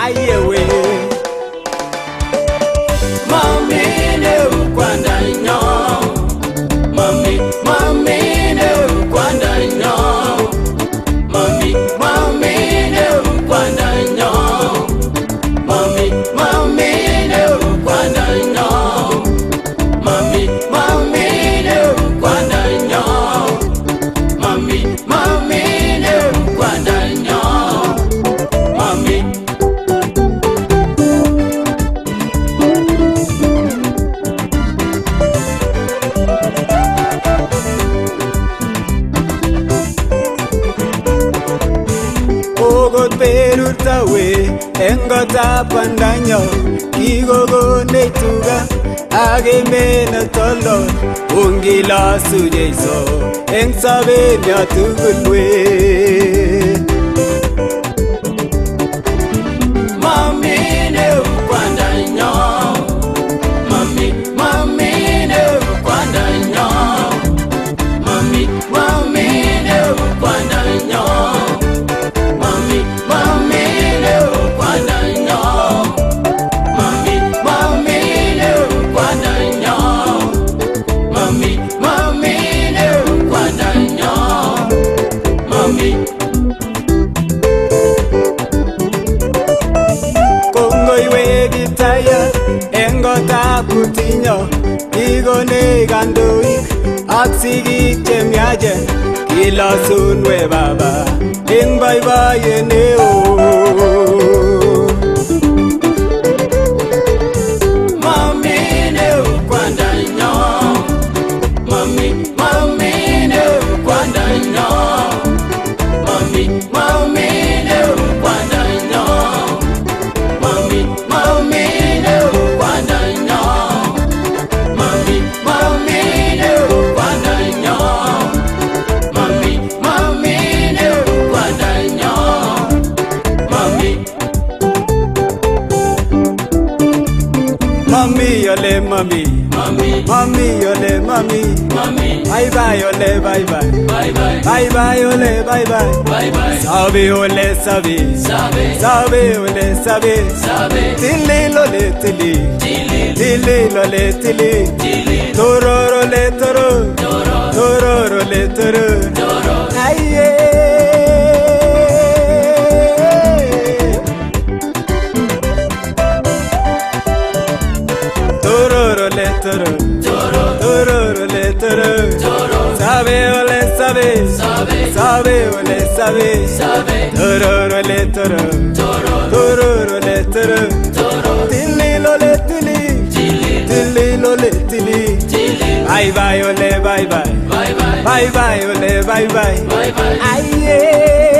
Aye we Momi Neu kwandanyo Momi Neu kwandanyo Momi Neu kwandanyo Momi Neu kwandanyo Momi Neu kwandanyo Momi Neu kwandanyo Momi Ogot perutawe engota kwandanyo kigogone tuga agemena tolo ungila sujeiso eng sabenya tugulwe Momi Neu kwandanyo Momi Neu kwandanyo Momi Neu kwandanyo Momi Neu kwandanyo Momi Neu kwandanyo Momi Neu kwandanyo Momi Kongo iwe gitaya engota kutinyo igone gandoik ak sigik chemiachen kilosunwe baba eng boiboiyet neo Momi Neu kwandanyo Momi Neu kwandanyo Momi Neu kwandanyo Momi Neu kwandanyo Momi Neu kwandanyo Momi Neu kwandanyo Momi Mami yole mami Mami yole mami Bye bye yole bye bye Bye bye yole bye bye Sabe yole sabe Sabe yole sabe Tili lole tili Tili lole tili Tororo le toro Tororo le toro Aye Tororo le toro Tororo le toro Sabe ole sabe Sabe ole sabe Tororo le toro Tororo le toro Tili lole tili Tili lole tili Bye bye ole bye bye Bye bye ole bye bye Aye